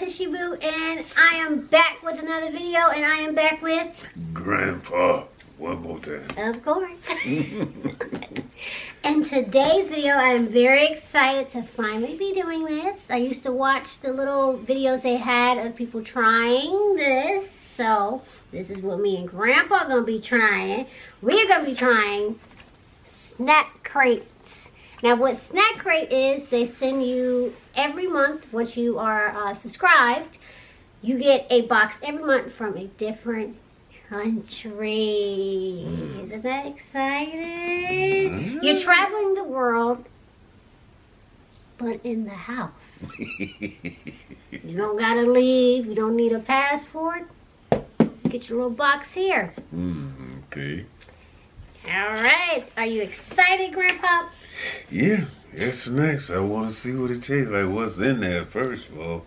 Tissue Boo, and I am back with another video, and I am back with Grandpa. One more time. Of course. In today's video, I am very excited to finally be doing this. I used to watch the little videos they had of people trying this. So, this is what me and Grandpa are going to be trying. We're going to be trying snack crates. Now, what snack crate is, they send you every month, once you are subscribed, you get a box every month from a different country. Isn't that exciting? You're traveling the world, but in the house. You don't gotta leave. You don't need a passport. Get your little box here. Okay. All right. Are you excited, Grandpa? Yeah. It's next. I want to see what it tastes like. What's in there first of all.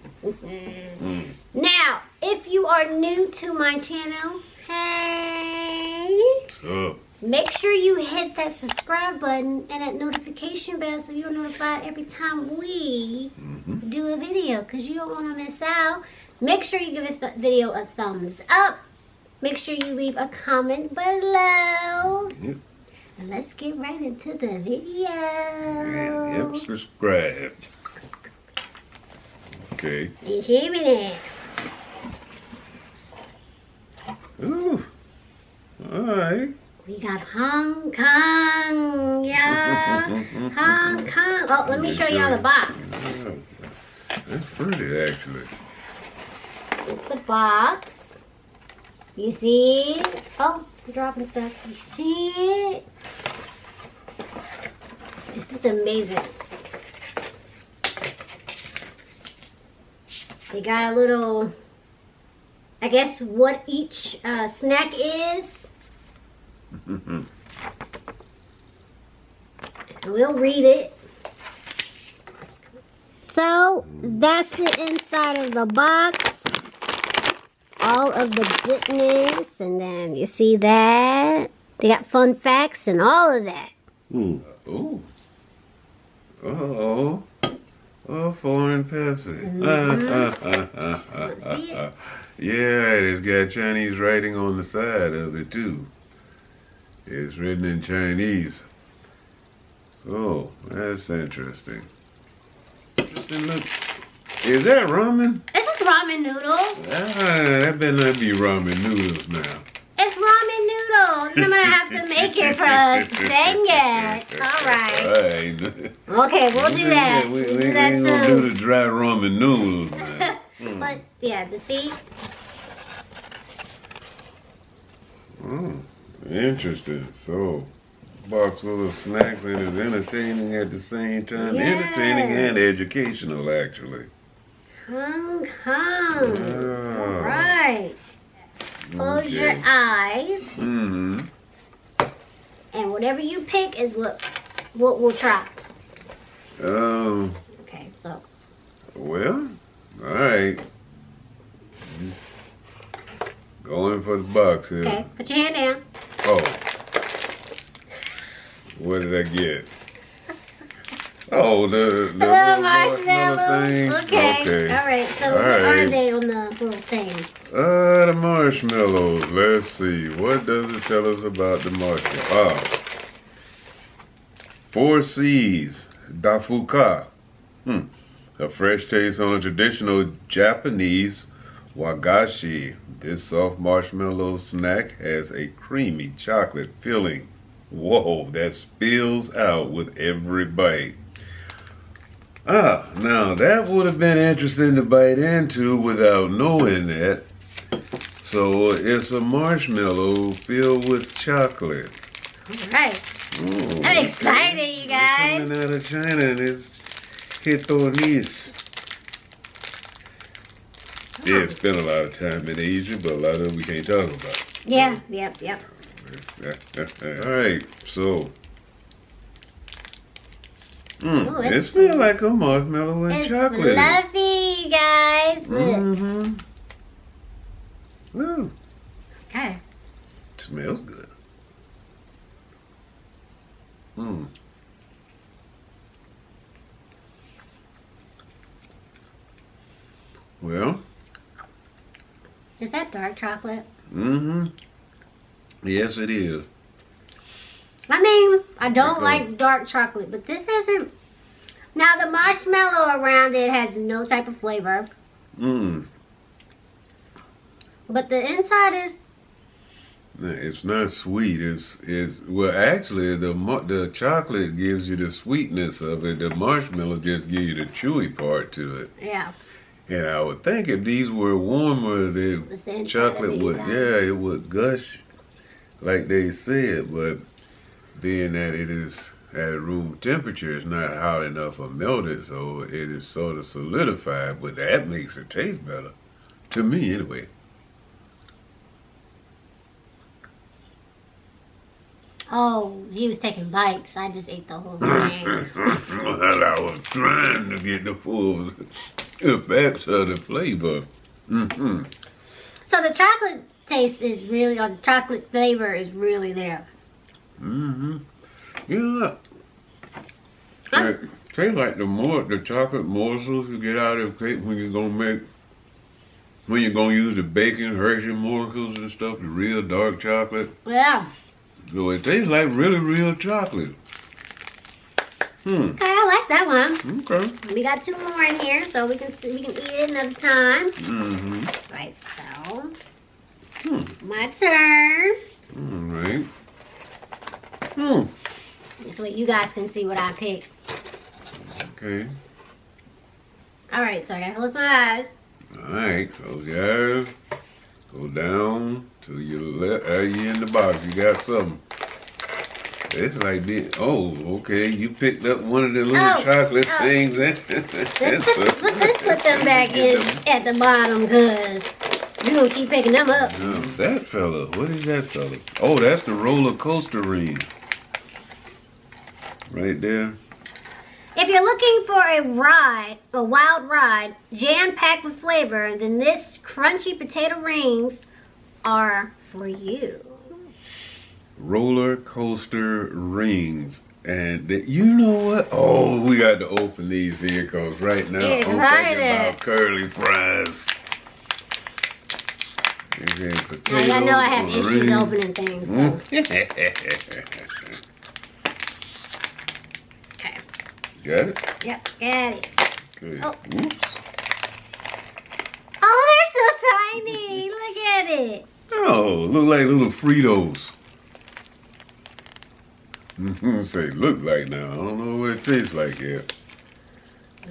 Now, if you are new to my channel, hey, What's up? make sure you hit that subscribe button and that notification bell so you're notified every time we do a video, because you don't want to miss out. Make sure you give this video a thumbs up. Make sure you leave a comment below. Yep. And let's get right into the video. Yep. Subscribe. Okay. It's happening. Ooh. All right. We got Hong Kong, yeah. Hong Kong. Oh, let me show y'all the box. Oh, that's pretty, actually. It's the box. You see? Oh, I'm dropping stuff. You see it? This is amazing. They got a little, I guess, what each snack is. We'll read it. So, that's the inside of the box. All of the goodness. And then you see that. They got fun facts and all of that. Oh. Uh-oh. Oh, foreign Pepsi. See it? Yeah, it's got Chinese writing on the side of it, too. It's written in Chinese. So, that's interesting. Interesting look. Is that ramen? This is ramen noodles. That better not be ramen noodles now. It's ramen noodles. I'm gonna have to make it for us. Dang it. Alright. Alright. Okay, we'll do that. We We'll do ain't that gonna do soon. the dry ramen noodles, man. But yeah, the see? Interesting. So, box full of snacks and it's entertaining at the same time. Yes. Entertaining and educational, actually. Hong Kong. Oh. Alright. Close your Okay. eyes. Mm-hmm. And whatever you pick is what we'll try. Okay, so. Well, alright. Going for the box here. Okay, put your hand down. Oh. What did I get? Oh, the little marshmallow thing. Okay. Alright, so what are they on the little thing? The marshmallows. Let's see. What does it tell us about the marshmallow? 4 C's. Dafuka. A fresh taste on a traditional Japanese wagashi. This soft marshmallow snack has a creamy chocolate filling. Whoa, that spills out with every bite. Now that would have been interesting to bite into without knowing that. So it's a marshmallow filled with chocolate. Alright. I'm excited, you guys. It's coming out of China and it's Hitonis. Yeah, it's spent a lot of time in Asia, but a lot of them we can't talk about. Yeah, yep. Alright, so. Ooh, It smells like a marshmallow and It's chocolate. fluffy, you guys. Mm-hmm. Ooh, Okay. it smells good. Well, Is that dark chocolate? Mm-hmm. Yes, it is. I mean, I don't like dark chocolate, but this isn't. Now, the marshmallow around it has no type of flavor. Mm. But the inside is... It's not sweet. It's well, actually, the chocolate gives you the sweetness of it. The marshmallow just gives you the chewy part to it. Yeah. And I would think if these were warmer, the chocolate would, it would gush like they said. But being that it is at room temperature, it's not hot enough or melted, so it is sort of solidified. But that makes it taste better, to me anyway. Oh, he was taking bites. I just ate the whole thing. Well, I was trying to get the full effects of the flavor. Mm-hmm. So the chocolate taste is really, or the chocolate flavor is really there. Mm-hmm. Yeah. It tastes like the chocolate morsels you get out of cake when you're gonna use the bacon Hershey morsels and stuff, the real dark chocolate. Yeah. So it tastes like really real chocolate. Okay, I like that one. Okay. We got 2 more in here, so we can eat it another time. Mm-hmm. Right, so my turn. All right. This way you guys can see what I picked. Okay. All right, so I gotta close my eyes. All right. Close your eyes. Go down to your left. You in the box. You got something. It's like this. Oh, okay. You picked up one of the little chocolate things. Let's put them back in at the bottom, because you're going to keep picking them up. No, that fella. What is that fella? Oh, that's the roller coaster ring. Right there. If you're looking for a wild ride, jam-packed with flavor, then this crunchy potato rings are for you. Roller coaster rings. And you know what? Oh, we got to open these here, because right now I'm thinking about curly fries. Now, y'all know I have issues opening things. So. Okay. Got it? Yep, got it. Okay. Oh. Oops. Oh, they're so tiny. Look at it. Oh, look like little Fritos. Say look like now. I don't know what it tastes like yet.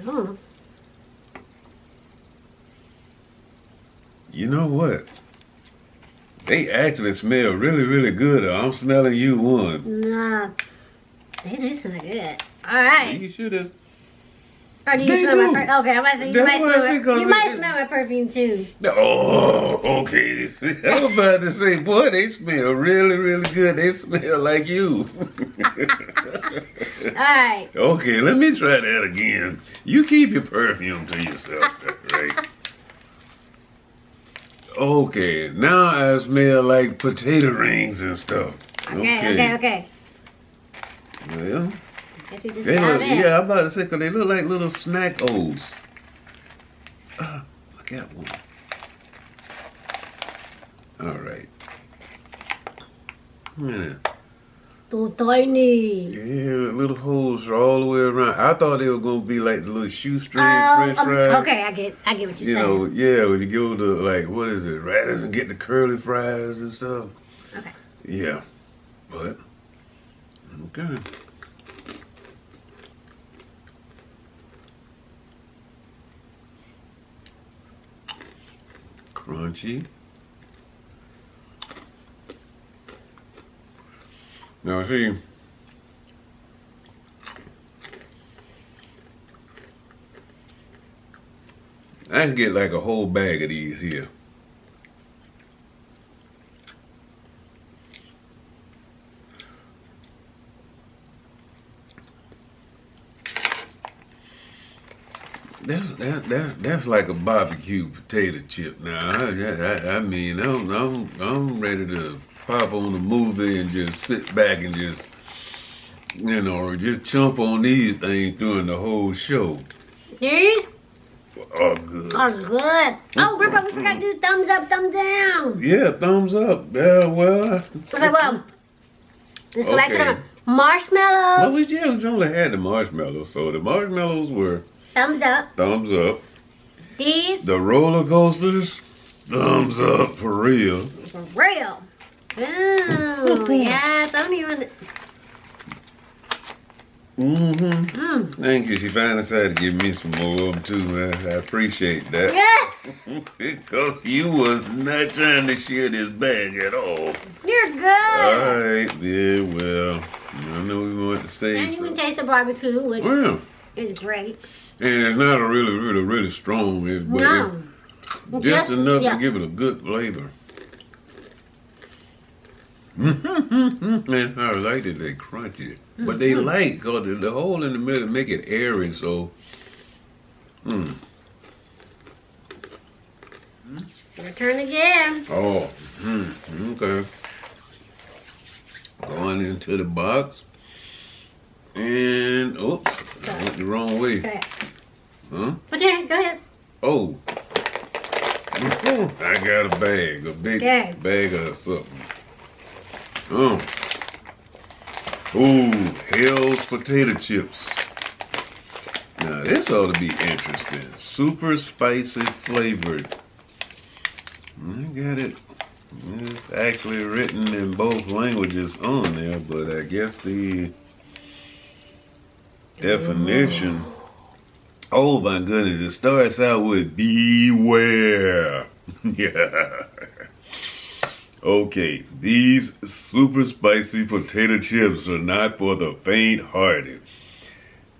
Oh. You know what? They actually smell really, really good. I'm smelling you one. Nah. They do smell good. All right. You should have. Or do you smell my perfume? Okay, I might say you might smell my perfume too. Oh, okay. I was about to say, boy, they smell really, really good. They smell like you. All right. Okay, let me try that again. You keep your perfume to yourself, right? Okay, now I smell like potato rings and stuff. Okay. Well, Guess we just I'm it. about to say, because they look like little snack O's. I got one. All right. Yeah. Too tiny. Yeah, little holes all the way around. I thought they were going to be like the little shoestring French fries. Okay, I get what you're saying. You know, yeah, when you go to, like, what is it, Radisson and get the curly fries and stuff. Okay. Yeah, but, okay. Crunchy. Now, see, I can get like a whole bag of these here. That's like a barbecue potato chip. Now, I mean, I'm ready to pop on a movie and just sit back and just, you know, just chomp on these things during the whole show. These? are good. Are good. Oh, Grandpa, we forgot to do thumbs up, thumbs down. Yeah, thumbs up. Yeah, well. Okay, well, let's go back to the Well, marshmallows. we only had the marshmallows, so the marshmallows were Thumbs up. thumbs up. These The roller coasters, thumbs up for real. for real. Oh, yes. I don't even. Thank you. She finally decided to give me some more of them too, man. I appreciate that. Yeah. Because you was not trying to share this bag at all. You're good. Alright, yeah, well, I know we want to say And you can taste the barbecue, which well, is great. and it's not a really strong, but No. just enough yeah. to give it a good flavor. And I like it, they crunchy. But they light, because the hole in the middle make it airy, so. Your turn again. Oh, okay. Going into the box. And, oops, I went the wrong way. Okay. Huh? Put your hand. Go ahead. Oh. I got a bag, a big bag of something. Oh. Ooh, Hell's potato chips. Now this ought to be interesting. Super spicy flavored. I got it. It's actually written in both languages on there, but I guess the definition. Oh my goodness, it starts out with beware. Yeah. Okay, these super spicy potato chips are not for the faint-hearted.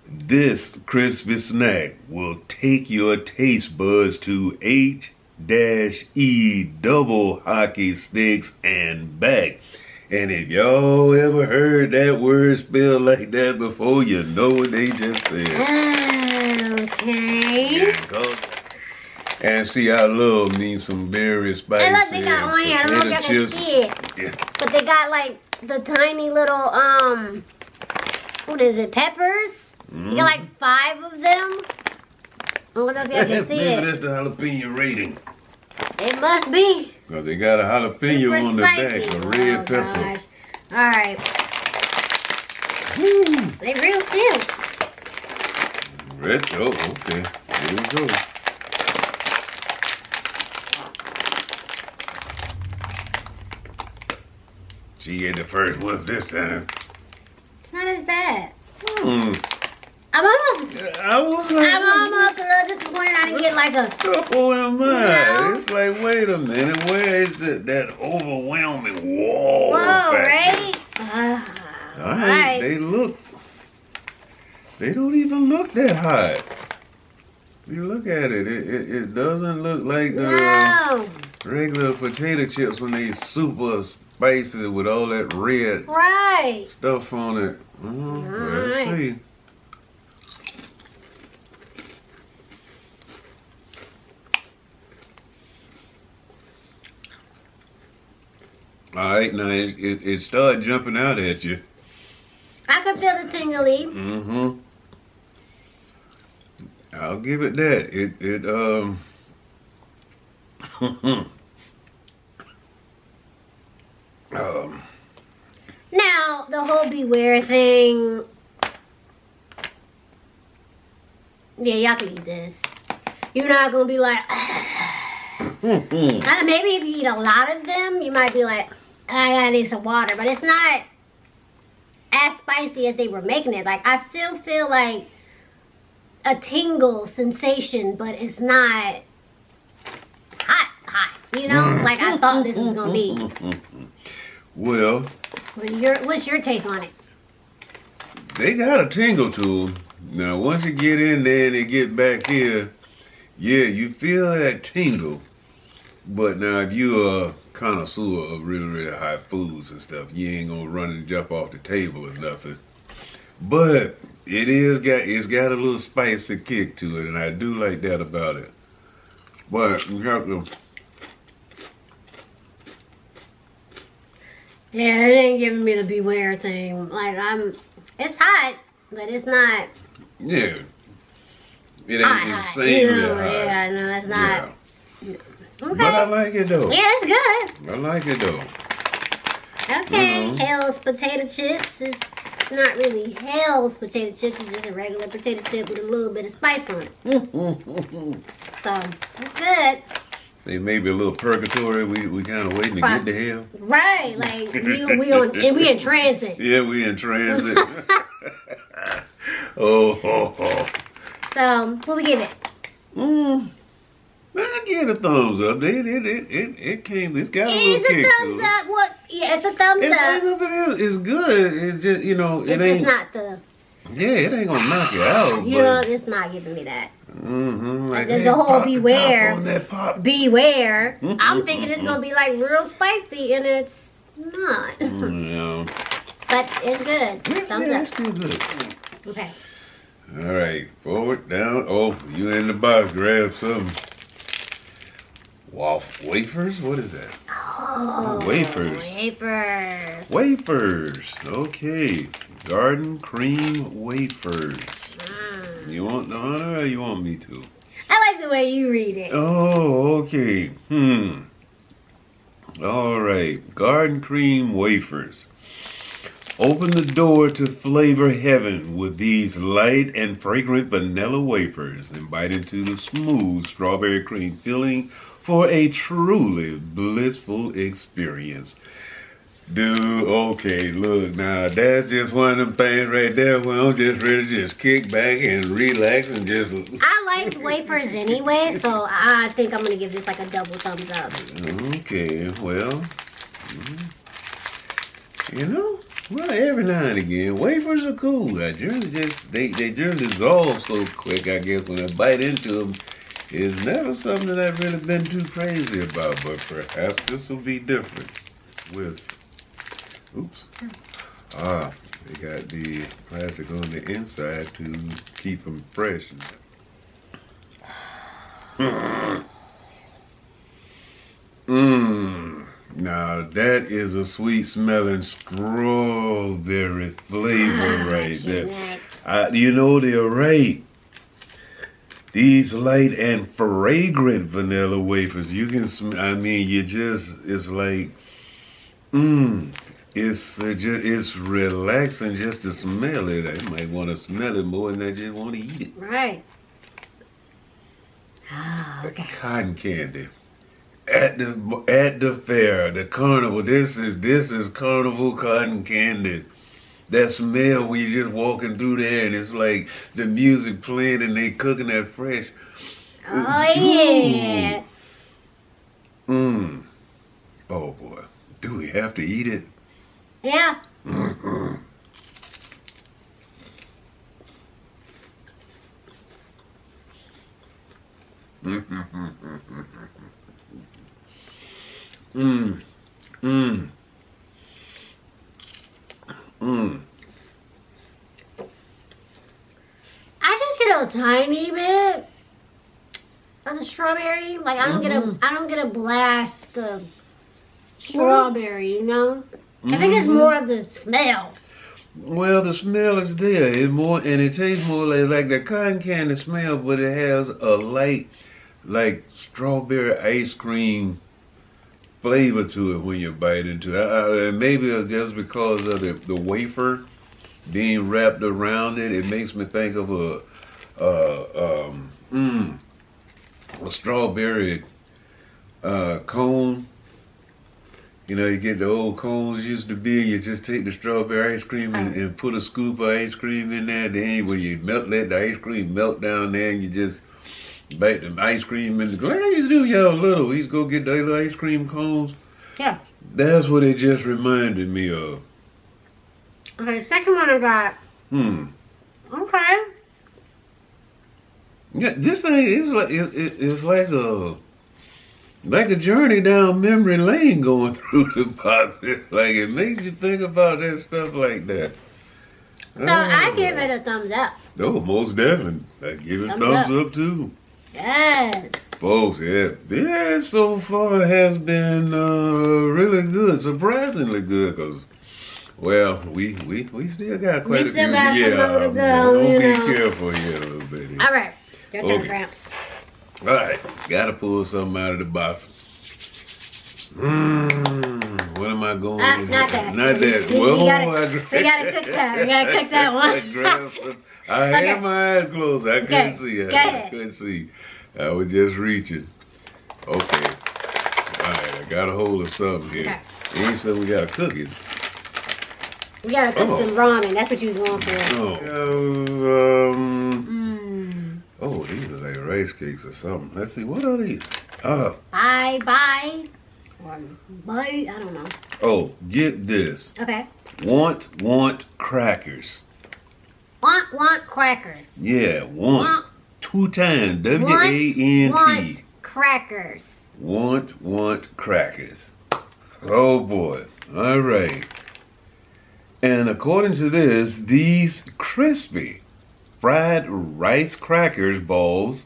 This crispy snack will take your taste buds to H-E double hockey sticks and back. And if y'all ever heard that word spelled like that before, you know what they just said. Okay. Yeah, go. And see, I love me some very spicy And look, they got on here. I don't know if y'all can see it. Yeah. But they got like the tiny little, what is it, peppers? You got like 5 of them. I don't know if y'all can see Maybe it. that's the jalapeno rating. It must be. Because they got a jalapeno Super on the spicy. back, a red pepper. Gosh. All right. They real thin. Red, oh, okay. Here we go. She get the first whiff this time. It's not as bad. I was like, I'm almost a little disappointed I didn't get like a. couple in mine. No. It's like, wait a minute, where is that overwhelming whoa? Whoa, factor? right? All right, they don't even look that hot. You look at it, it doesn't look like the No. regular potato chips when they super spicy with all that red Right. stuff on it. Let's Alright. see. All right, now it started jumping out at you. I can feel the tingly. Mm-hmm. I'll give it that. Now, the whole beware thing. Yeah, y'all can eat this. You're not going to be like. Maybe if you eat a lot of them, you might be like, I gotta need some water. But it's not as spicy as they were making it. Like, I still feel like a tingle sensation, but it's not hot. You know? Like I thought this was going to be. Well, What's your take on it? they got a tingle to them. Now, once you get in there and they get back here, yeah, you feel that tingle. But now, if you're a connoisseur of really hot foods and stuff, you ain't gonna run and jump off the table or nothing. But it's got a little spicy kick to it, and I do like that about it. But you have to. Yeah, it ain't giving me the beware thing. Like it's hot, but it's not. Yeah. It ain't insanely high. Yeah, no, it's not. Yeah. Okay. But I like it though. Yeah, it's good. I like it though. Okay, Hell's potato chips is not really Hell's potato chips. It's just a regular potato chip with a little bit of spice on it. So, it's good. See, maybe a little purgatory. We kind of waiting to get to hell. Right, like we in transit. Yeah, we in transit. Oh. So, what we give it? I give it a thumbs up. It came. It's got a little It's kick a thumbs to it. up. What? Yeah, it's a thumbs up. It's good. It's just It's just not the. Yeah, it ain't gonna knock you out. You know, it's not giving me that. Like the whole beware. On that pop. Beware. I'm thinking it's gonna be like real spicy, and it's not. Yeah. But it's good. Thumbs up. It's still good. Okay. All right, forward, down. Oh, you in the box? Grab some. Wafers? What is that? Oh, wafers. Wafers. Okay. Garden cream wafers. You want the honor or you want me to? I like the way you read it. Oh, okay. All right. Garden cream wafers. Open the door to flavor heaven with these light and fragrant vanilla wafers and bite into the smooth strawberry cream filling for a truly blissful experience. Dude, okay, look, now that's just one of them things right there where I'm just ready to just kick back and relax and just... I like wafers anyway, so I think I'm going to give this like a double thumbs up. Okay, well, well, every now and again, wafers are cool. I generally they just dissolve so quick, I guess, when I bite into them. It's never something that I've really been too crazy about, but perhaps this will be different with... Oops. They got the plastic on the inside to keep them fresh. Now that is a sweet smelling strawberry flavor right there. They're right. These light and fragrant vanilla wafers, you can it's like, it's relaxing just to smell it. I might want to smell it more than I just want to eat it. Right. Okay. Cotton candy. At the fair, the carnival. This is carnival cotton candy. That smell when you're just walking through there and it's like the music playing and they cooking that fresh. Oh yeah. Oh boy. Do we have to eat it? Yeah. I just get a tiny bit of the strawberry. Like I don't get a blast of strawberry, you know? I think it's more of the smell. Well, the smell is there. It's more, and it tastes more like the cotton candy smell, but it has a light, like strawberry ice cream flavor to it when you bite into it. Maybe it's just because of the wafer being wrapped around it. It makes me think of a strawberry cone. You know, you get the old cones used to be, you just take the strawberry ice cream and put a scoop of ice cream in there. Then when you let the ice cream melt down there and you just bite the ice cream in the glass. I used to do y'all little. We used to go get the little ice cream cones. Yeah. That's what it just reminded me of. Okay, second one I got. Okay. Yeah, this thing is like it's like a journey down memory lane going through the box. It's like it makes you think about that stuff like that. So I give it a thumbs up. Oh, most definitely. I give it thumbs up too. Yes. Folks, yeah, so far has been really good, surprisingly good, because, well, we still got quite a few. We still got some more to go. Don't be careful here a little bit. All right. Your turn, Okay. Gramps. All right, gotta pull something out of the box. What am I going with? Not that. Not that. We Whoa, gotta cook that. We gotta cook that one. I Okay. had my eyes closed. I couldn't Okay, see. go ahead. I couldn't see. I was just reaching. Okay. All right, I got a hold of something here. Okay. It ain't something we gotta cook it. We gotta cook Oh. the ramen. That's what you was going for. Oh. Mm. Oh, these are like rice cakes or something. Let's see. What are these? Bye. Or bye. I don't know. Oh, get this. Okay. Want crackers. Want crackers. Yeah, want. 2 times. W-A-N-T. Want crackers. Want crackers. Oh boy. All right. And according to this, these crispy fried rice crackers balls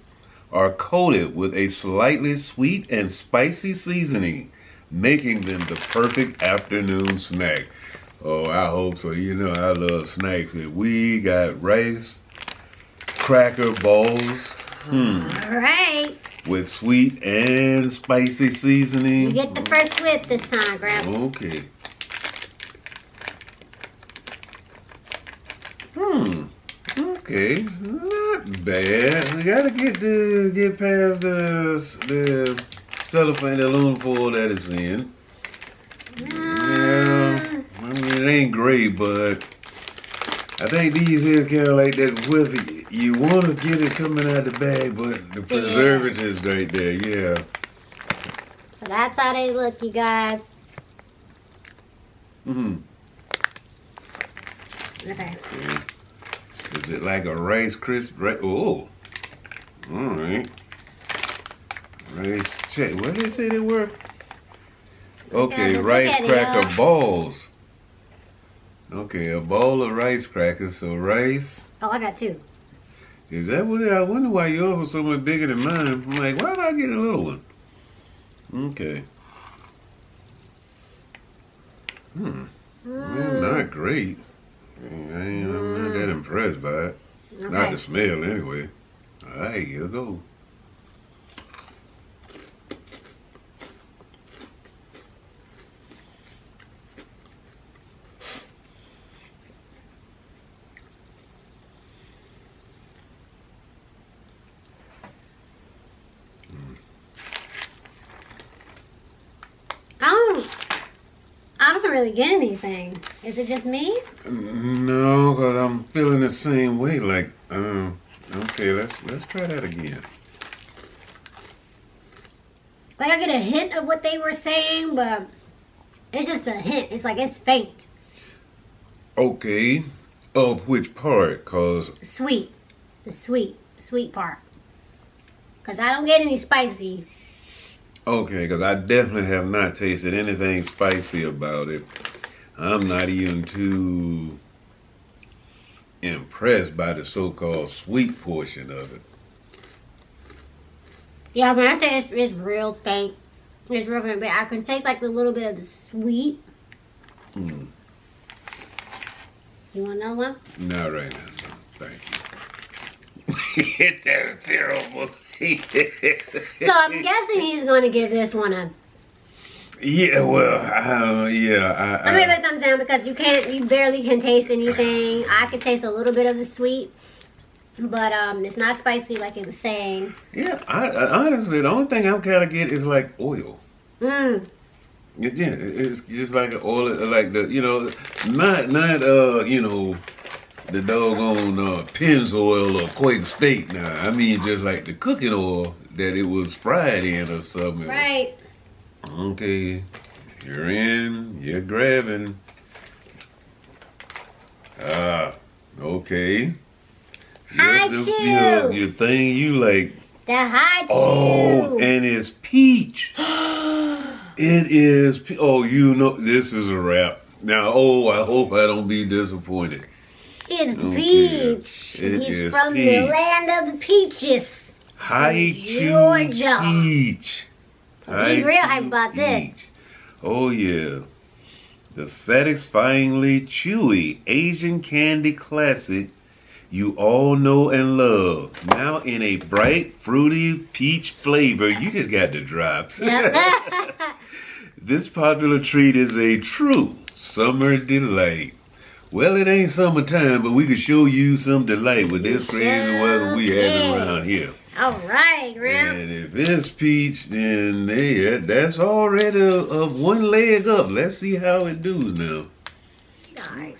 are coated with a slightly sweet and spicy seasoning, making them the perfect afternoon snack. Oh, I hope so. You know I love snacks. And we got rice cracker balls. All right. With sweet and spicy seasoning. You get the first whip this time, Gramps. Okay. Okay, not bad. We gotta get past the cellophane, the aluminum foil that it's in. Yeah, I mean it ain't great, but I think these here kind of like that whip. You want to get it coming out the bag, but the preservatives right there, yeah. So that's how they look, you guys. Okay. Okay. Is it like a rice crisp? Oh, all right. Rice check. What did they say they were? Okay, look rice at it, cracker y'all. balls. Okay, a bowl of rice crackers. So rice. Oh, I got 2. Is that what I wonder why yours was so much bigger than mine? I'm like, why did I get a little one? Okay. Well, not great. I'm not that impressed by it. Not Okay. the smell, anyway. All right, here we go. I don't really get anything. Is it just me? No, because I'm feeling the same way. Like, okay, let's try that again. Like I get a hint of what they were saying, but it's just a hint. It's like it's faint. Okay, of which part? Cause Sweet. The sweet part. Because I don't get any spicy. okay, because I definitely have not tasted anything spicy about it. I'm not even too impressed by the so-called sweet portion of it. Yeah, but I say it's real faint. It's real faint, but I can taste like a little bit of the sweet. Mm. You want another one? Not right now, no. Thank you. That's terrible. So I'm guessing he's going to give this one a... Yeah, well, yeah. I'm gonna give it a thumbs down because you barely can taste anything. I can taste a little bit of the sweet, but it's not spicy like it was saying. Yeah, I honestly, the only thing I'm kind of get is like oil. Mmm. Yeah, it's just like an oil, like the, not the doggone Pennzoil or Quaker Steak. Now, I mean just like the cooking oil that it was fried in or something. Right. Okay, you're in, you're grabbing. Okay. Hi, chew. Your thing you like. The hot chew. Oh, and it's peach. It is. Oh, this is a wrap. Now, I hope I don't be disappointed. It's Okay. peach. It He's is from the peach. land of the peaches. Hi, Georgia. peach. So he's real hype about this. Peach. Oh yeah, the satisfyingly chewy Asian candy classic you all know and love. Now in a bright, fruity peach flavor. You just got the drops. Yep. This popular treat is a true summer delight. Well, it ain't summertime, but we could show you some delight with this crazy weather we having around here. All right, Gramps. And if it's peach, then that's already one leg up. Let's see how it does now. Nice.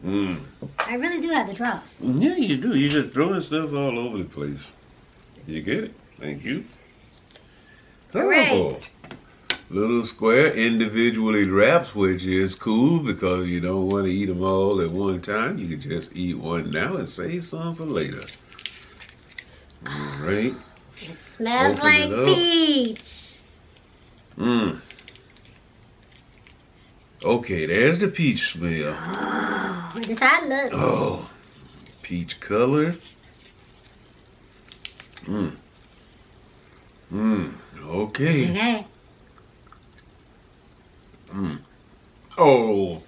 Mm. I really do have the drops. Yeah, you do. You're just throwing stuff all over the place. You get it? Thank you. Hooray. Little square individually wraps, which is cool because you don't want to eat them all at one time. You can just eat one now and save some for later. All right. It smells Open like it up. peach. Mmm. Okay, there's the peach smell. Oh, this how it look. Oh, peach color. Mmm. Mmm. Okay. Okay. Mm. Oh.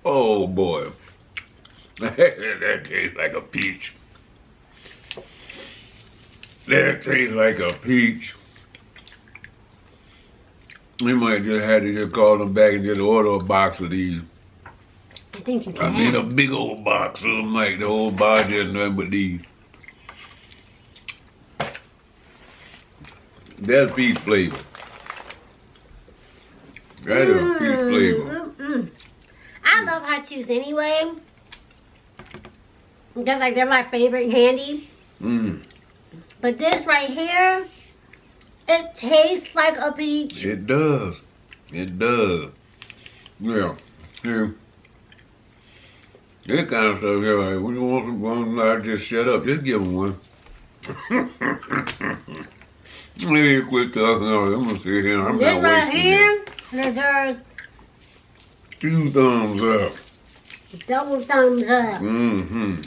Oh boy. That tastes like a peach. That tastes like a peach. We might just have to just call them back and just order a box of these. I think you I can. mean a big old box of them, like the whole box is nothing but these. That's peach flavor. That is a peach flavor. I love hot chews anyway. Because like they're my favorite candy. Mmm. But this right here, it tastes like a peach. It does. It does. Yeah. Yeah. That kind of stuff here, like, we want one, I just shut up. Just give them one. Maybe quit talking. I'm gonna sit here. I'm This not right wasting here it. deserves 2 thumbs up. double thumbs up. Mm-hmm.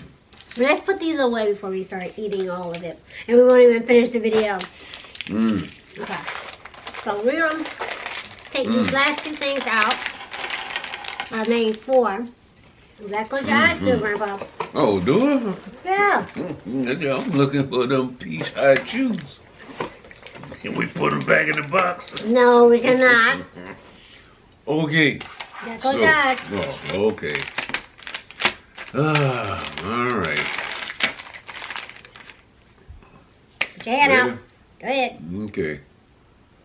Let's put these away before we start eating all of it. And we won't even finish the video. Mm. Okay. So we're going to take these last 2 things out. I made 4. That goes your eyes still, Grandpa. Oh, do it? Yeah. I'm looking for them peach hot chews. Can we put them back in the box? No, we cannot. Okay. That goes your eyes. Oh, okay. All right. Put your hand Ready? out. Go ahead. Okay.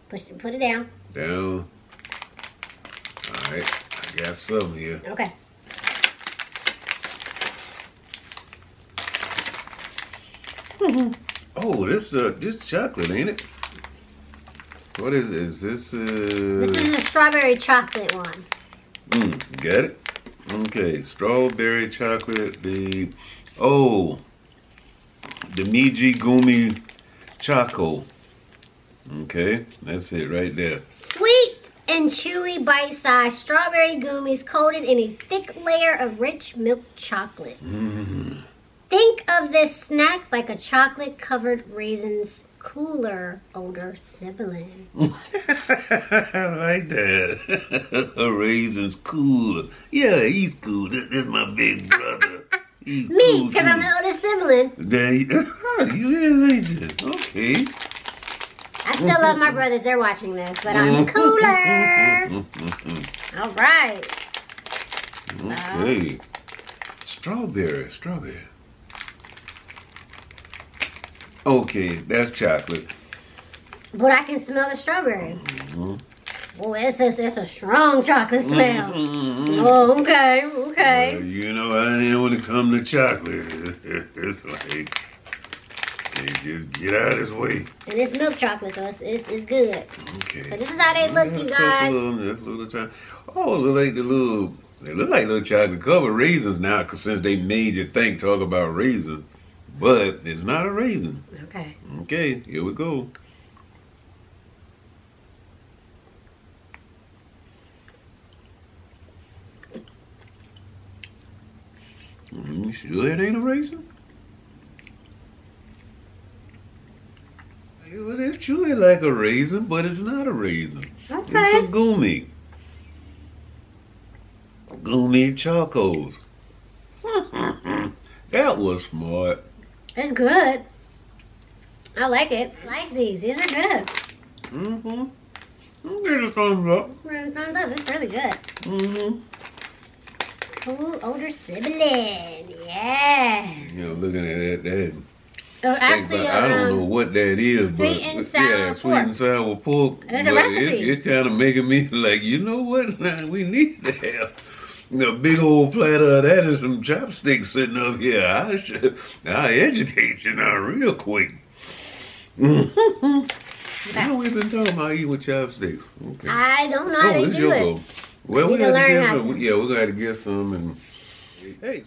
Put it down. Down. All right. I got some here. Okay. Oh, this chocolate, ain't it? What is it? Is this This is a strawberry chocolate one. Got it? Okay, strawberry chocolate, the Miji Gumi Choco. Okay, that's it right there. Sweet and chewy bite-sized strawberry gummies coated in a thick layer of rich milk chocolate. Think of this snack like a chocolate-covered raisins cooler older sibling. I like that. Raisins cool. Yeah, he's cool. That's my big brother. He's Me, cool because I'm too. the oldest sibling. There you is, ain't you? Okay. I still love my brothers. They're watching this, but I'm cooler. All right. Okay. Strawberry. Okay, that's chocolate. But I can smell the strawberry. Oh, it's a strong chocolate smell. Oh, okay. Well, you know, I didn't want to come to chocolate. It's like, they just get out of his way. And it's milk chocolate, so it's good. Okay. So this is how they look, you Just guys. a little time. Oh, they look like little chocolate covered raisins now, cause since they made you talk about raisins. But it's not a raisin. Okay. Okay, here we go. You sure it ain't a raisin? Well, it's chewy like a raisin, but it's not a raisin. It's a Okay. gummy. Gummy chocos. That was smart. It's good. I like it. I like these. These are good. Mm-hmm. I'll give it a thumbs up. Thumbs up. It's really good. Mm-hmm. Cool older sibling. Yeah. You know, looking at that. Oh, actually, I don't know what that is, sweet but and sour that sweet and sour pork. There's a but recipe. it kind of making me like, you know what? Now we need to have a big old platter of that and some chopsticks sitting up here. I'll educate you now real quick. You know we've been talking about eating with chopsticks. Okay. I don't know how to it's do your it. goal. Well, We we can got to learn get how some. to. Yeah, we're gonna have to get some and. Hey.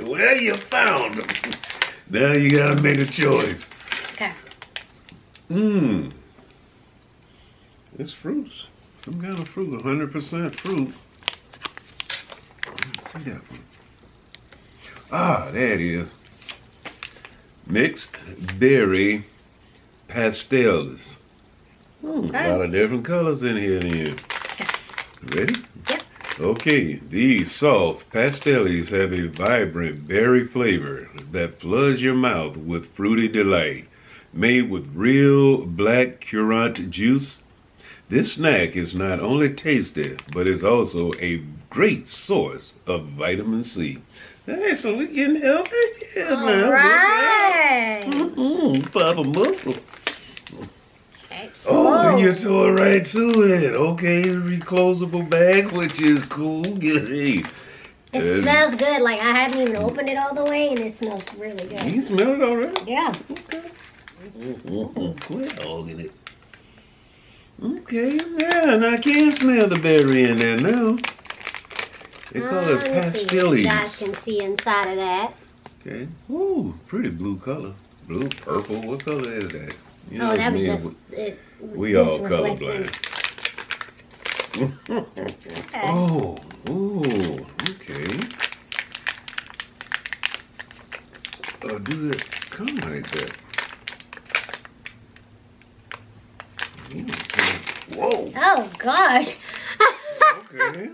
Well, you found them. Now you gotta make a choice. Okay. It's fruits. Some kind of fruit. 100% fruit. Let's see that one. Ah, there it is. Mixed berry pastels. A lot of different colors in here then. Ready? Yep. Okay, these soft pastellis have a vibrant berry flavor that floods your mouth with fruity delight. Made with real black currant juice, this snack is not only tasty, but is also a great source of vitamin C. Hey, so we're getting healthy here now. All right. Papa muscle. Okay. Oh, you tore right to it. Okay, reclosable bag, which is cool. Hey. It smells good. Like I haven't even opened it all the way, and it smells really good. You smell it already? Yeah. Okay. Quit hogging it. Okay, yeah, and I can smell the berry in there now. They call it Let me see what you guys pastellis. can see inside of that. Okay. Ooh, pretty blue color. Blue, purple. What color is that? You know, Oh, that was me and just it. we was all reflecting. colorblind. Okay. Oh, ooh, okay. Oh, do it come like that. Whoa. Oh gosh. Okay.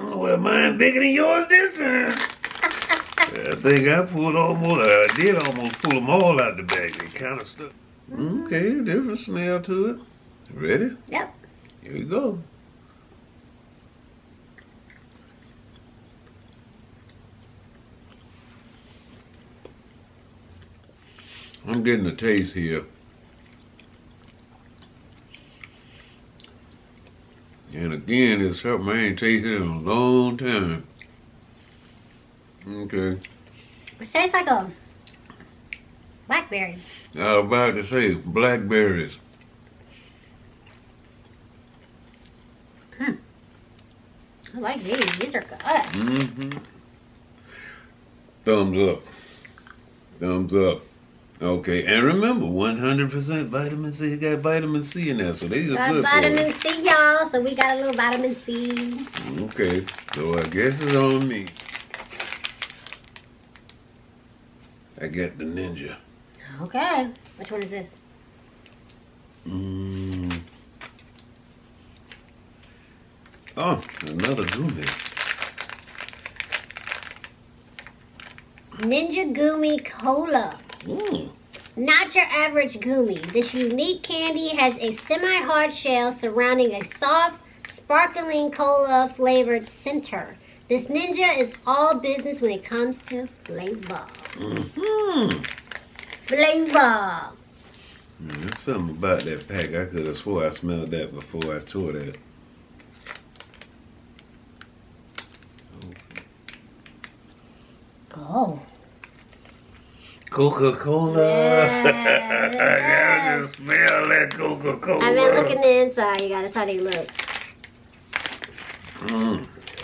Well, mine bigger than yours this time. I think I did almost pull them all out the bag. They kind of stuck. Okay, different smell to it. Ready? Yep. Here we go. I'm getting a taste here. And again, it's something I ain't tasted in a long time. Okay. It tastes like a blackberry. I was about to say blackberries. I like these. These are good. Thumbs up. Thumbs up. Okay, and remember, 100% vitamin C. You got vitamin C in there, so these are good for Vitamin you. C, y'all. So we got a little vitamin C. Okay, so I guess it's on me. I got the Ninja. Okay. Which one is this? Oh, another gummy. Ninja Gumi Cola. Not your average gummy. This unique candy has a semi-hard shell surrounding a soft, sparkling cola flavored center. This Ninja is all business when it comes to flavor. Flavor. There's something about that pack. I could have swore I smelled that before I tore that. Oh. Coca-Cola. Yeah, I can smell that Coca-Cola. I've been looking the inside. You gotta how they look.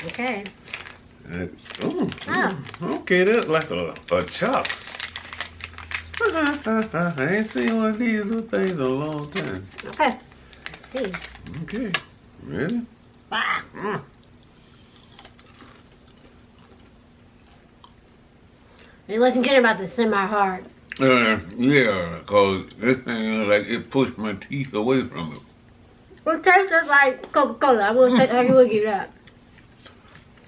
Okay. Okay, that's like a chops. I ain't seen one of these little things in a long time. Okay. Let's see. Okay, ready? Wow. It wasn't kidding about the semi-hard. Yeah, cause this thing like it pushed my teeth away from it. It tastes just like Coca-Cola. I will give you that.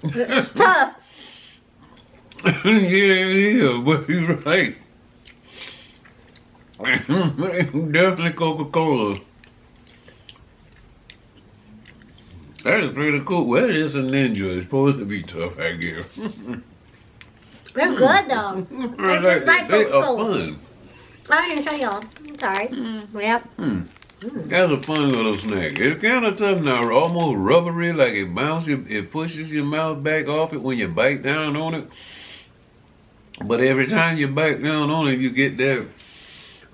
It's tough. Yeah, it is, but he's right. Definitely Coca-Cola. That is pretty cool. Well, it's a ninja. It's supposed to be tough, I guess. They're good though. They're just like They are Coca-Cola. fun. I didn't show y'all. I'm sorry. Yep. That's a fun little snack. It's kind of tough now, almost rubbery, like it bounces, it pushes your mouth back off it when you bite down on it. But every time you bite down on it, you get that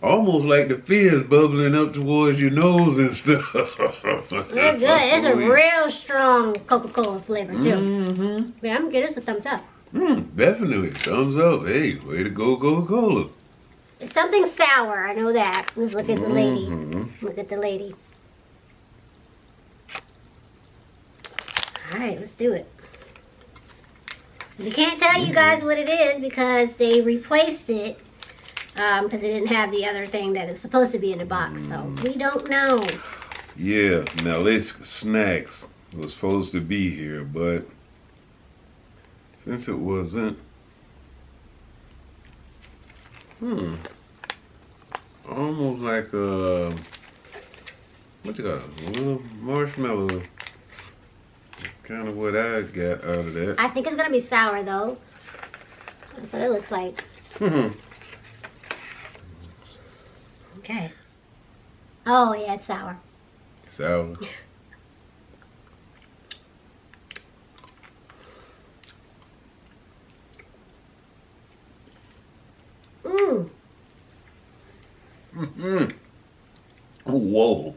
almost like the fizz bubbling up towards your nose and stuff. They're good. It's a real strong Coca-Cola flavor too. Mm-hmm. Yeah, I'm gonna give this a thumbs up. Definitely. Thumbs up. Hey, way to go, Coca-Cola. It's something sour. I know that. Let's look at the lady. Look at the lady. All right, let's do it. We can't tell you guys what it is because they replaced it because they didn't have the other thing that was supposed to be in the box. So we don't know. Yeah, now this snacks was supposed to be here, but since it wasn't, almost like what you got? A little marshmallow. That's kind of what I got out of that. I think it's gonna be sour though. That's what it looks like. Okay. Oh yeah, it's sour. Sour. Whoa.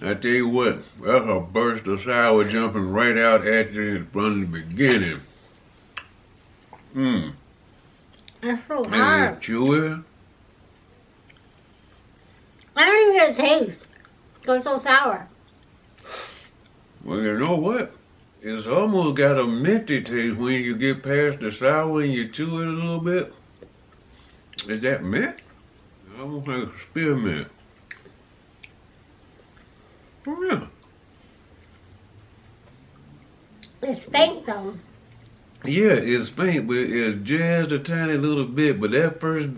I tell you what, that's a burst of sour jumping right out at you from the beginning. That's so And hard. it's chewy. I don't even get a taste. It's so sour. Well, you know what? It's almost got a minty taste when you get past the sour and you chew it a little bit. Is that mint? Almost like spearmint. Oh yeah. It's faint though. Yeah, it's faint, but it's just a tiny little bit. But that first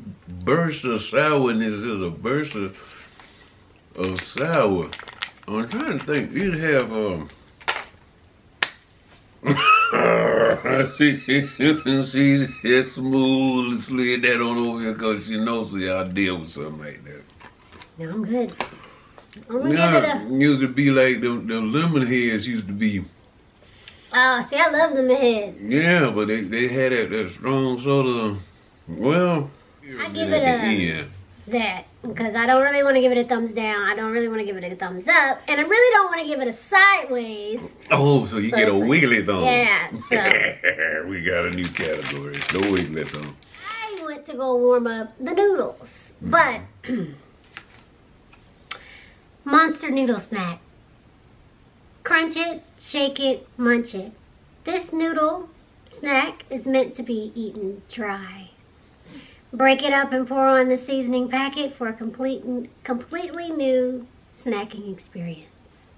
burst of sourness is a burst of sour. I'm trying to think. You'd have she's it's smooth and slid that on over here because she knows I'll deal with something like that. No, I'm good. I'm gonna give it a. Used to be like the lemon heads used to be. Oh, see, I love them heads. Yeah, but they had that strong sort of, well. I give it a that because I don't really want to give it a thumbs down. I don't really want to give it a thumbs up, and I really don't want to give it a sideways. Oh, so you get a wiggly thumb. Yeah. So we got a new category. No wiggly thumb. I went to go warm up the noodles, but monster noodle snack. Crunch it, shake it, munch it. This noodle snack is meant to be eaten dry. Break it up and pour on the seasoning packet for a completely new snacking experience.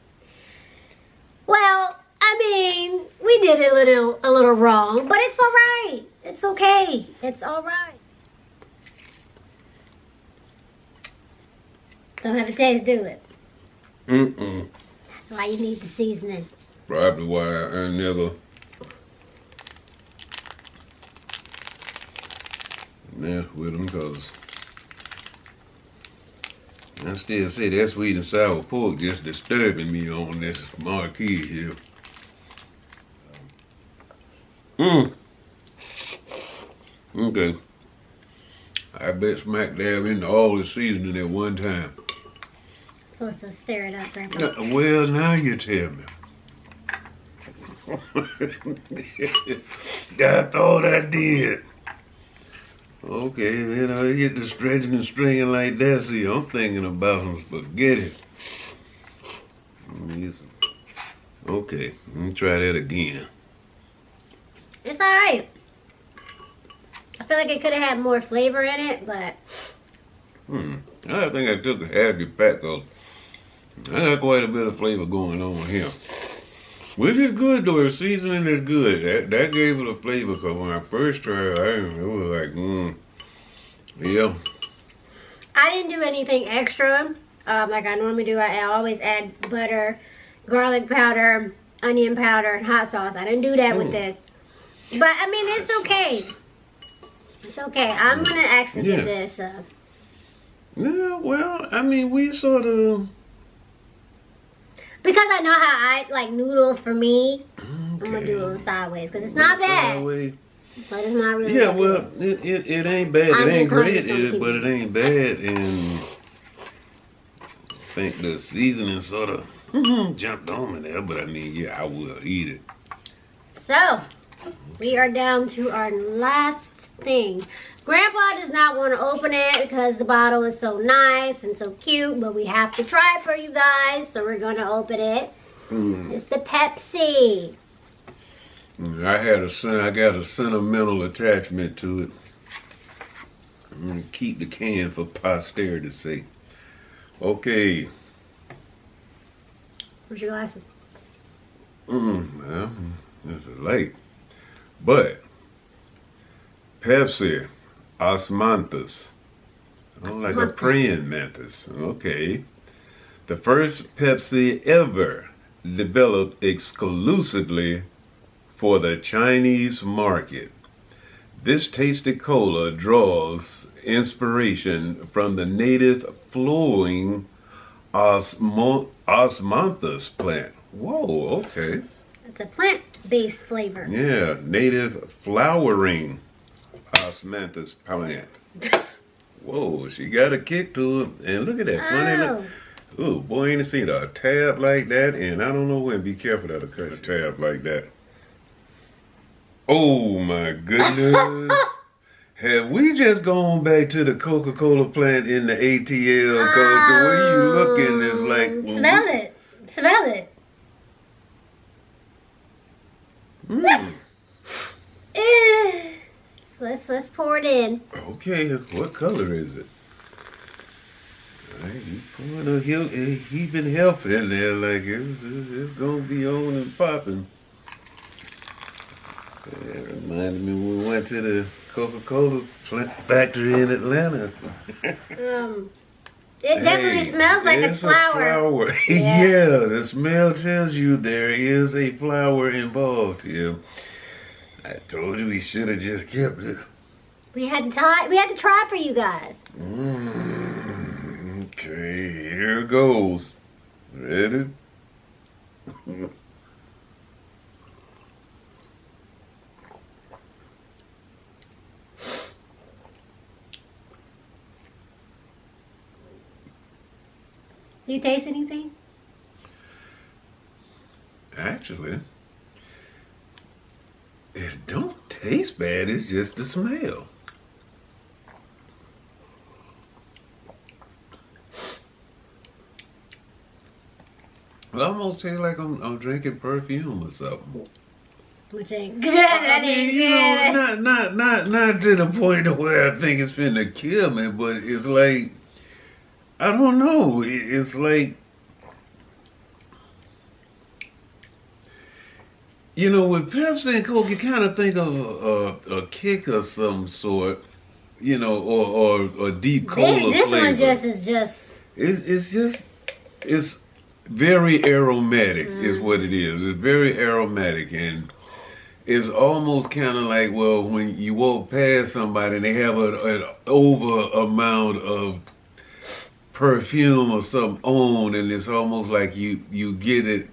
Well, I mean, we did it a little wrong, but it's all right. It's okay. It's all right. Don't have a taste, do it. That's why you need the seasoning. Probably why I never mess with them, because I still say that sweet and sour pork just disturbing me on this marquee here. Okay. I bet smack dab into all the seasoning at one time. Supposed to stir it up, Grandpa. Well, now you tell me. I thought I did. Okay, then I get to stretching and stringing like that. See, I'm thinking about some spaghetti. Okay, let me try that again. It's all right. I feel like it could have had more flavor in it, but I think I took a half your pack off. I got quite a bit of flavor going on here. Which is good though, the seasoning is good. That gave it a flavor, because when I first tried it was like, yeah. I didn't do anything extra like I normally do. I always add butter, garlic powder, onion powder, and hot sauce. I didn't do that with this. But I mean, it's okay. It's okay. I'm going to actually give this Yeah, well, I mean, we sort of... Because I know how I like noodles for me. Okay. I'm going to do a little sideways because it's not bad. Sideways. But it's not really bad. Well, it ain't bad. It ain't great, but it ain't bad. And I think the seasoning sort of jumped on me there. But I mean, yeah, I will eat it. So, we are down to our last thing. Grandpa does not want to open it because the bottle is so nice and so cute, but we have to try it for you guys, so we're going to open it. It's the Pepsi. I got a sentimental attachment to it. I'm going to keep the can for posterity's sake. Okay. Where's your glasses? Well, it's late. But Pepsi Osmanthus. Like a praying mantis. Okay. The first Pepsi ever developed exclusively for the Chinese market. This tasty cola draws inspiration from the native flowing Osmanthus plant. Whoa, okay. It's a plant-based flavor. Yeah, native flowering Osmanthus plant. Whoa, she got a kick to it. And look at that funny look. Oh, boy, ain't seen a tab like that. And I don't know when. Be careful not to cut a tab like that. Oh, my goodness. Have we just gone back to the Coca-Cola plant in the ATL? Because the way you looking is like... Smell it. Smell it. Let's pour it in. Okay, what color is it? Alright, you pouring a heaping help in there like it's gonna be on and popping. That reminded me when we went to the Coca-Cola factory in Atlanta. It definitely smells like it's flour. Yeah, the smell tells you there is a flower involved here. I told you we should have just kept it. We had to try for you guys. Okay, here goes. Ready? Do you taste anything? Actually, it don't taste bad. It's just the smell. It almost tastes like I'm drinking perfume or something. Which ain't good. I mean, you know, not to the point of where I think it's finna kill me, but it's like, I don't know. It's like, you know, with Pepsi and Coke, you kind of think of a kick of some sort, you know, or a deep cola this flavor. One just is just. It's very aromatic, is what it is. It's very aromatic, and it's almost kind of like, well, when you walk past somebody and they have an over amount of perfume or something on, and it's almost like you get it.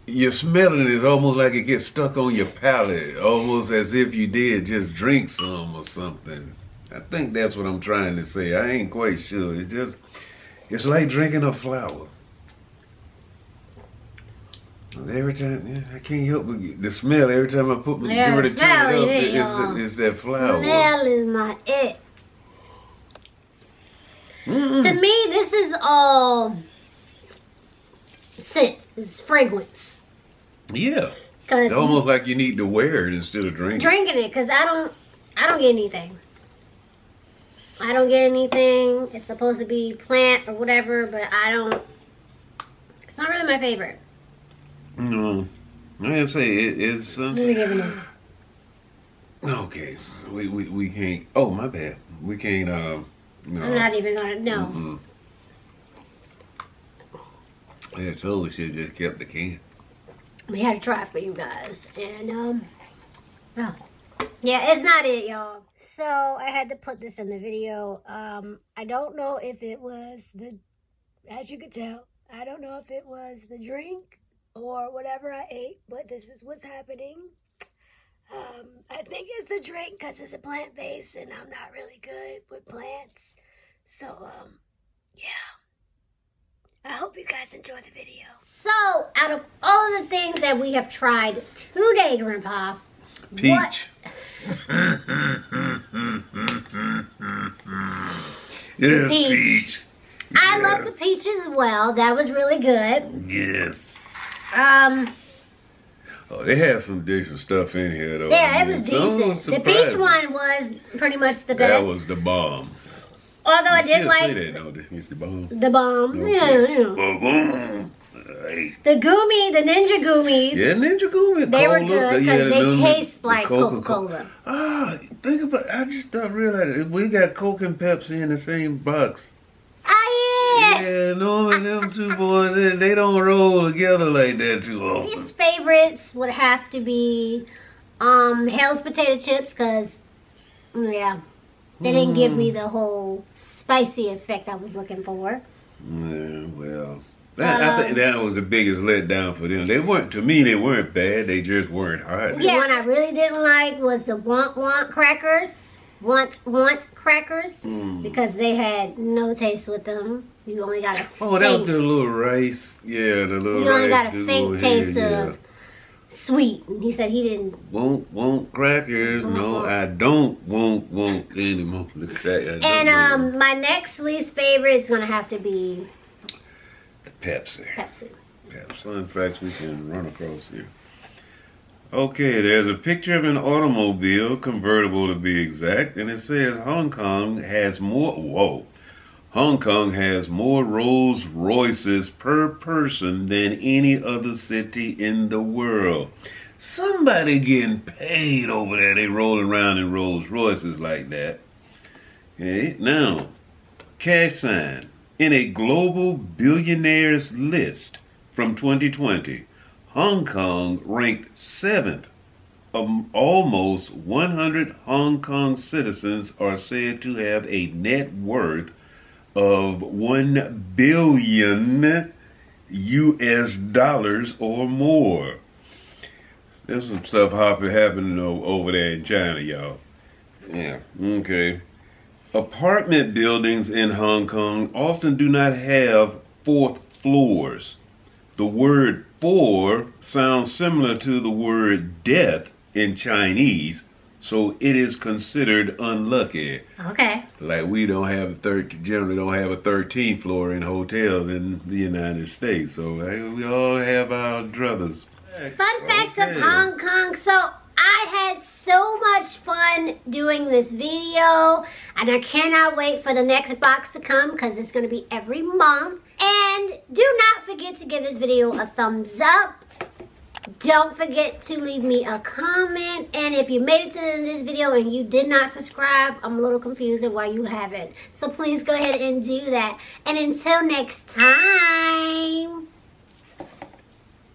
You're smelling it, it's almost like it gets stuck on your palate, almost as if you did just drink some or something. I think that's what I'm trying to say. I ain't quite sure. It's like drinking a flower. Every time, I can't help but the smell. Every time I put my give it a turn up, it's that flower. Smell is my it. To me, this is all scent. It's fragrance. Yeah. It's almost like you need to wear it instead of drinking. Drinking it, because I don't get anything. I don't get anything. It's supposed to be plant or whatever, but I don't. It's not really my favorite. No, I say it's. What are we giving it? Okay, we can't. Oh, my bad. We can't. No. I'm not even gonna. No. Mm-mm. Yeah, totally should have just kept the can. We had to try it for you guys, and oh. Yeah, it's not it, y'all. So I had to put this in the video. I don't know if it was as you could tell, I don't know if it was the drink or whatever I ate, but this is what's happening. I think it's the drink because it's a plant-based and I'm not really good with plants. So, yeah. I hope you guys enjoy the video. So, out of all of the things that we have tried today, Grandpa, Peach. Yeah, peach. I love the peach as well. That was really good. Yes. Oh, they had some decent stuff in here, though. Yeah, it was decent. The peach one was pretty much the best. That was the bomb. Although I did like... say that, though. It's the bomb. The bomb. Okay. Yeah. The Gumi, the Ninja Gumis. Yeah, Ninja Gumi. They were good because they taste like Coca-Cola. Ah, think about it. I just realized we got Coke and Pepsi in the same box. Oh, yeah. Yeah, normally them two boys, they don't roll together like that too often. His favorites would have to be Hell's Potato Chips because, yeah, they didn't give me the whole spicy effect I was looking for. Yeah, well... I think that was the biggest letdown for them. They weren't, to me, they weren't bad. They just weren't hot. Yeah, one I really didn't like was the Want crackers. Want crackers. Because they had no taste with them. You only got a faint. Oh, that was the little rice. Yeah, the little rice. You only got a faint taste of sweet. And he said he didn't. Want crackers. No, I don't want anymore. Look at that. And my next least favorite is going to have to be... Pepsi. Pepsi. In fact, we can run across here. Okay, there's a picture of an automobile, convertible to be exact, and it says Hong Kong has more Rolls Royces per person than any other city in the world. Somebody getting paid over there. They rolling around in Rolls Royces like that. Okay, now, cash sign. In a global billionaires list from 2020, Hong Kong ranked 7th. Almost 100 Hong Kong citizens are said to have a net worth of $1 billion US or more. There's some stuff happening over there in China, y'all. Yeah, okay. Apartment buildings in Hong Kong often do not have 4th floors. The word "four" sounds similar to the word "death" in Chinese, so it is considered unlucky. Okay. Like we generally don't have a 13th floor in hotels in the United States, so we all have our druthers. Fun facts of Hong Kong. So I had so much fun doing this video, and I cannot wait for the next box to come because it's going to be every month. And do not forget to give this video a thumbs up. Don't forget to leave me a comment. And if you made it to this video and you did not subscribe, I'm a little confused at why you haven't. So please go ahead and do that. And until next time,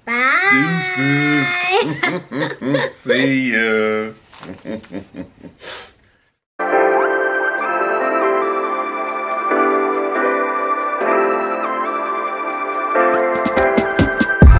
bye. Deuces. See ya.